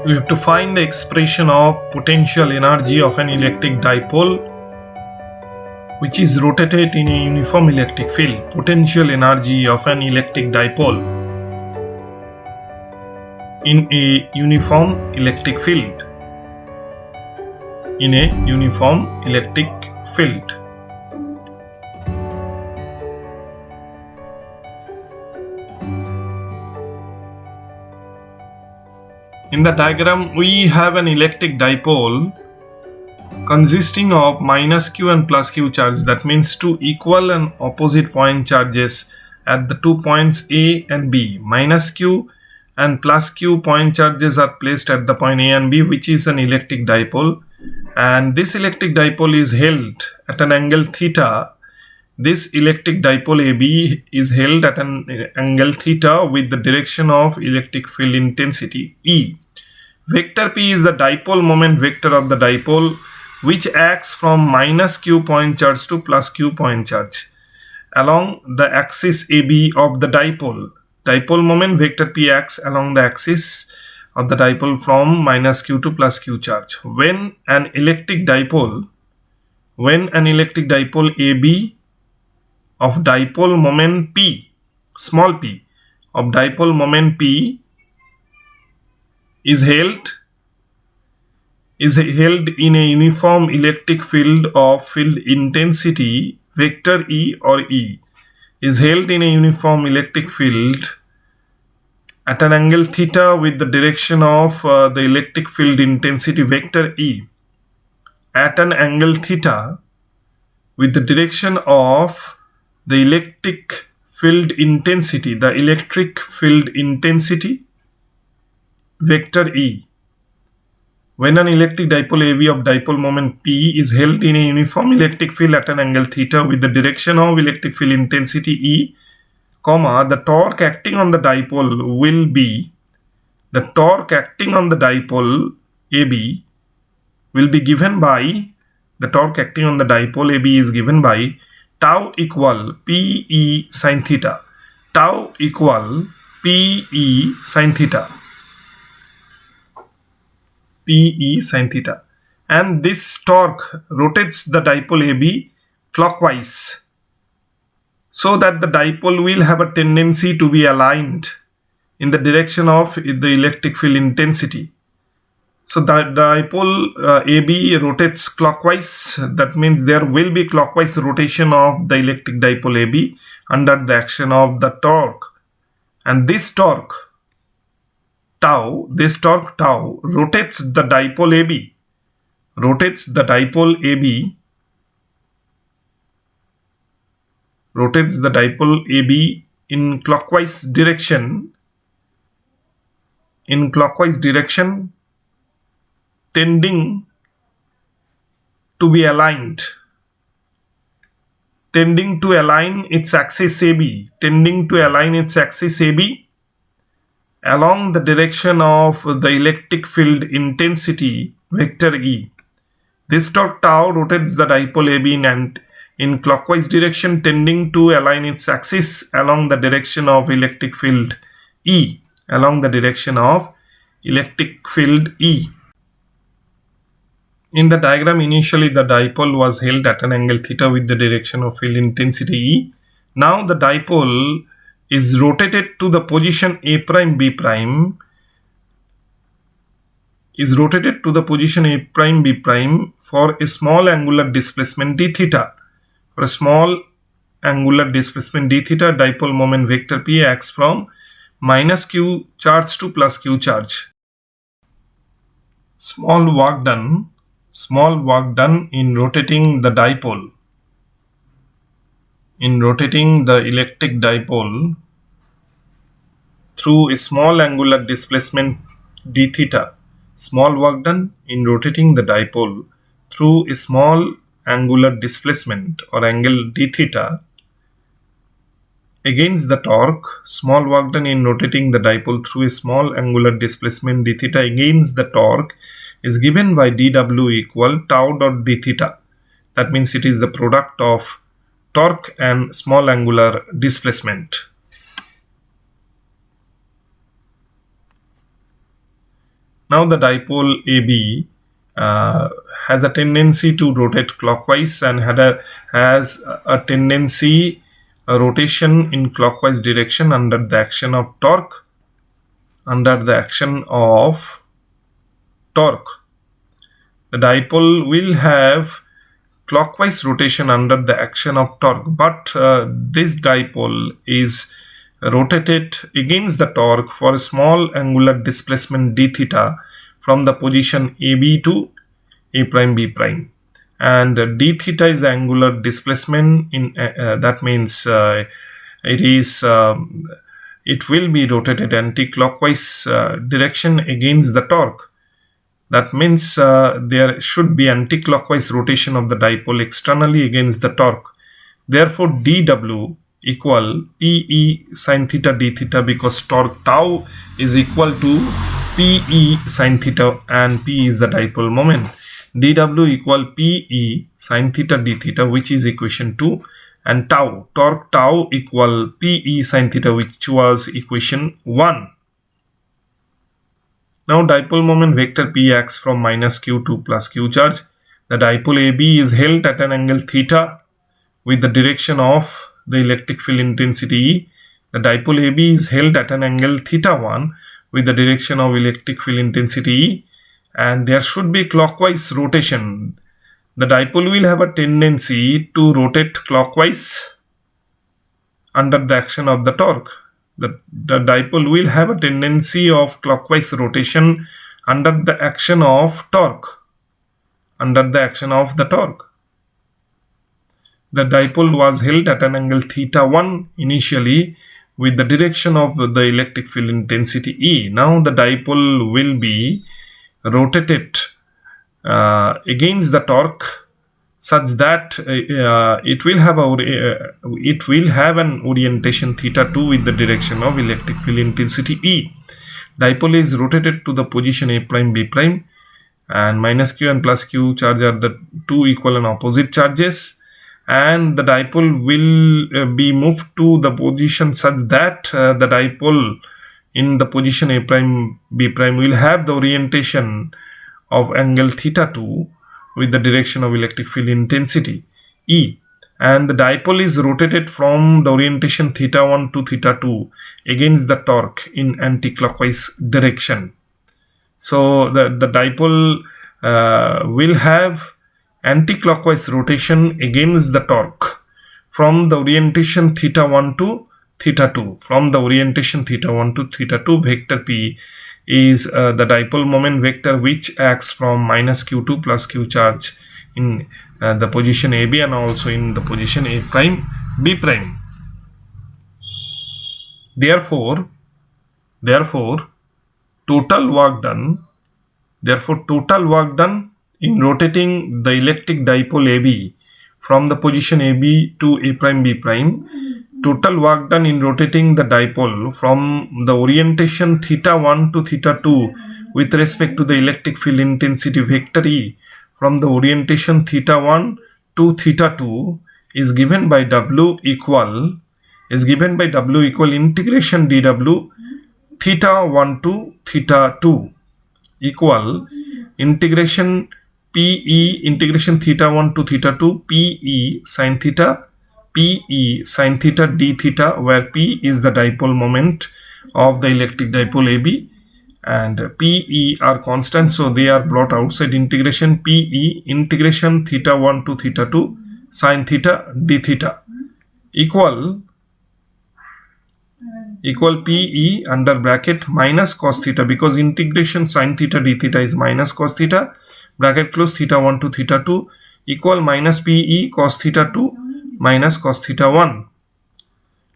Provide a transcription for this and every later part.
we have to find the expression of potential energy of an electric dipole which is rotated in a uniform electric field. Potential energy of an electric dipole in a uniform electric field. In a uniform electric field. In the diagram, we have an electric dipole consisting of minus q and plus q charge. That means two equal and opposite point charges at the 2 points A and B. Minus q and plus q point charges are placed at the point A and B, which is an electric dipole. And this electric dipole is held at an angle theta. This electric dipole AB is held at an angle theta with the direction of electric field intensity E. Vector P is the dipole moment vector of the dipole, which acts from minus q point charge to plus q point charge along the axis AB of the dipole. Dipole moment vector P acts along the axis of the dipole from minus q to plus q charge. When an electric dipole AB of dipole moment P, small p, of dipole moment P is held in a uniform electric field of field intensity vector E, or E is held in a uniform electric field at an angle theta with the direction of the electric field intensity vector E at an angle theta with the direction of the electric field intensity vector E. When an electric dipole AB of dipole moment P is held in a uniform electric field at an angle theta with the direction of electric field intensity E, the torque acting on the dipole will be, the torque acting on the dipole AB will be given by, the torque acting on the dipole AB is given by tau equal Pe sin theta. Tau equal Pe sin theta. Pe sin theta. And this torque rotates the dipole AB clockwise, so that the dipole will have a tendency to be aligned in the direction of the electric field intensity. So the dipole AB rotates clockwise. That means there will be clockwise rotation of the electric dipole AB under the action of the torque. And this torque tau rotates the dipole AB. Rotates the dipole AB in clockwise direction. Tending to be aligned, tending to align its axis AB along the direction of the electric field intensity vector E. This torque tau rotates the dipole AB in clockwise direction, tending to align its axis along the direction of electric field E. In the diagram, initially the dipole was held at an angle theta with the direction of field intensity E. Now the dipole is rotated to the position A prime B prime, for a small angular displacement d theta. For a small angular displacement d theta, dipole moment vector P acts from minus q charge to plus q charge. Small work done in rotating the dipole, the electric dipole through a small angular displacement d theta. Small work done in rotating the dipole through a small angular displacement or angle d theta against the torque. Small work done in rotating the dipole through a small angular displacement d theta against the torque is given by dw equal tau dot d theta. That means it is the product of torque and small angular displacement. Now the dipole AB has a tendency to rotate clockwise and has a tendency a rotation in clockwise direction under the action of torque. The dipole will have clockwise rotation under the action of torque, but this dipole is rotated against the torque for a small angular displacement d theta from the position AB to A prime B prime, and d theta is the angular displacement. In that means it will be rotated anti-clockwise direction against the torque. That means there should be anti-clockwise rotation of the dipole externally against the torque. Therefore, dW equal PE sin theta d theta, because torque tau is equal to PE sin theta and P is the dipole moment. dW equal PE sin theta d theta, which is equation 2, and torque tau equal PE sin theta, which was equation 1. Now dipole moment vector P acts from minus q to plus q charge. The dipole AB is held at an angle theta with the direction of the electric field intensity E. The dipole AB is held at an angle theta 1 with the direction of electric field intensity E, and there should be clockwise rotation. The dipole will have a tendency to rotate clockwise under the action of the torque. The dipole will have a tendency of clockwise rotation under the action of torque. The dipole was held at an angle theta 1 initially with the direction of the electric field intensity E. Now the dipole will be rotated against the torque such that it will have an orientation theta 2 with the direction of electric field intensity E. Dipole is rotated to the position A prime B prime, and minus q and plus q charge are the two equal and opposite charges, and the dipole will be moved to the position such that the dipole in the position A prime B prime will have the orientation of angle theta 2 with the direction of electric field intensity E, and the dipole is rotated from the orientation theta 1 to theta 2 against the torque in anti-clockwise direction. So the dipole will have anti-clockwise rotation against the torque from the orientation theta 1 to theta 2. From the orientation theta 1 to theta 2, vector P is the dipole moment vector which acts from minus q to plus q charge in the position AB and also in the position A prime B prime. Therefore total work done in rotating the electric dipole AB from the position AB to A prime B prime, total work done in rotating the dipole from the orientation theta 1 to theta 2 with respect to the electric field intensity vector E from the orientation theta 1 to theta 2 is given by W equal integration dW theta 1 to theta 2 equal integration PE integration theta 1 to theta 2 PE sin theta d theta, where P is the dipole moment of the electric dipole AB and PE are constant, so they are brought outside. Integration PE integration theta 1 to theta 2 sin theta d theta equal PE under bracket minus cos theta, because integration sin theta d theta is minus cos theta, bracket close, theta 1 to theta 2 equal minus PE cos theta 2 minus cos theta 1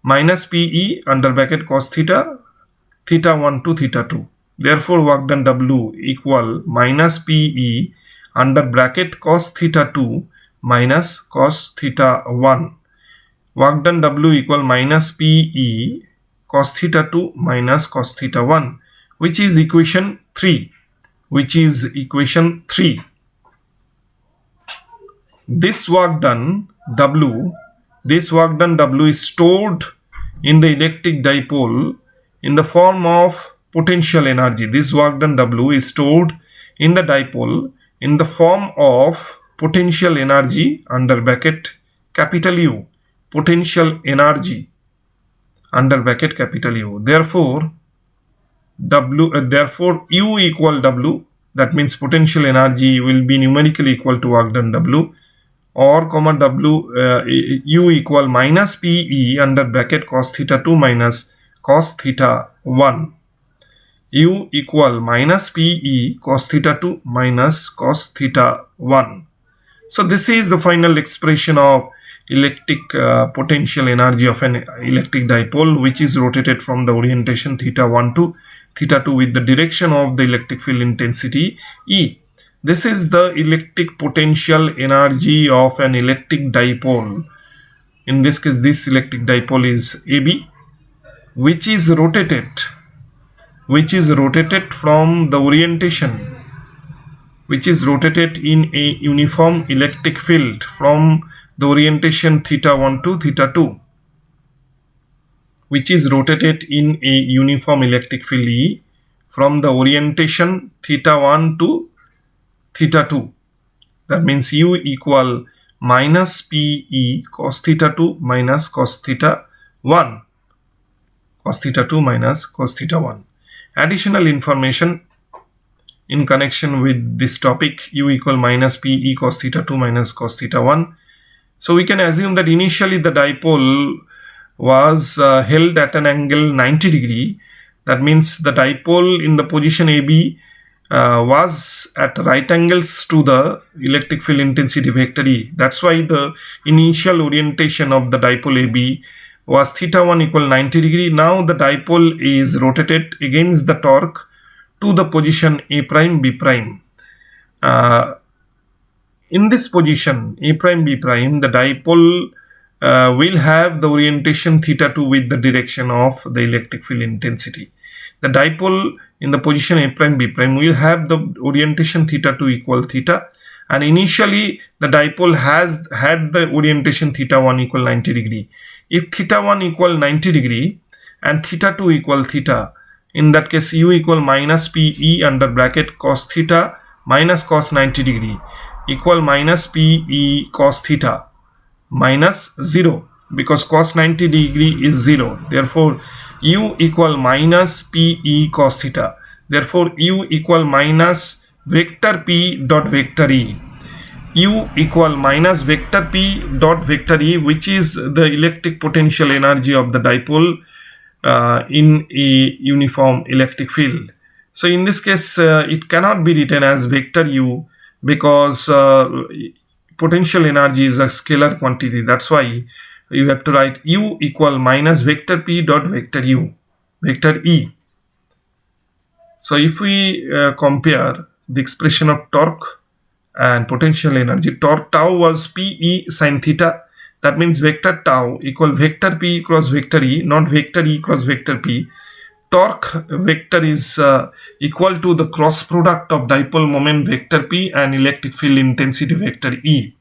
minus PE under bracket cos theta 1 to theta 2. Therefore work done W equal minus PE under bracket cos theta 2 minus cos theta 1. Work done W equal minus PE cos theta 2 minus cos theta 1, which is equation 3. This work done W is stored in the electric dipole in the form of potential energy, this work done W is stored in the dipole in the form of potential energy under bracket capital U, potential energy under bracket capital U. Therefore U equal W, that means potential energy will be numerically equal to work done W, or comma U equal minus PE under bracket cos theta 2 minus cos theta 1. U equal minus PE cos theta 2 minus cos theta 1. So this is the final expression of electric potential energy of an electric dipole, which is rotated from the orientation theta 1 to theta 2 with the direction of the electric field intensity E. This is the electric potential energy of an electric dipole. In this case, this electric dipole is AB, which is rotated from the orientation, which is rotated in a uniform electric field from the orientation theta 1 to theta 2, which is rotated in a uniform electric field E from the orientation theta 1 to theta 2. That means U equal minus PE cos theta 2 minus cos theta 1. Cos theta 2 minus cos theta 1. Additional information in connection with this topic, U equal minus PE cos theta 2 minus cos theta 1. So we can assume that initially the dipole was held at an angle 90 degree. That means the dipole in the position AB was at right angles to the electric field intensity vector E. That's why the initial orientation of the dipole AB was theta 1 equal 90 degree. Now the dipole is rotated against the torque to the position A prime B prime. In this position A prime B prime, the dipole will have the orientation theta 2 with the direction of the electric field intensity. The dipole in the position A prime B prime will have the orientation theta 2 equal theta, and initially the dipole has had the orientation theta 1 equal 90 degree. If theta 1 equal 90 degree and theta 2 equal theta, in that case U equal minus PE under bracket cos theta minus cos 90 degree equal minus PE cos theta minus 0, because cos 90 degree is 0. Therefore U equal minus PE cos theta. Therefore U equal minus vector P dot vector E. U equal minus vector P dot vector E, which is the electric potential energy of the dipole in a uniform electric field. So in this case it cannot be written as vector U, because potential energy is a scalar quantity. That's why you have to write U equal minus vector P dot vector U, vector E. So if we compare the expression of torque and potential energy, torque tau was PE sin theta. That means vector tau equal vector P cross vector E, not vector E cross vector P. Torque vector is equal to the cross product of dipole moment vector P and electric field intensity vector E.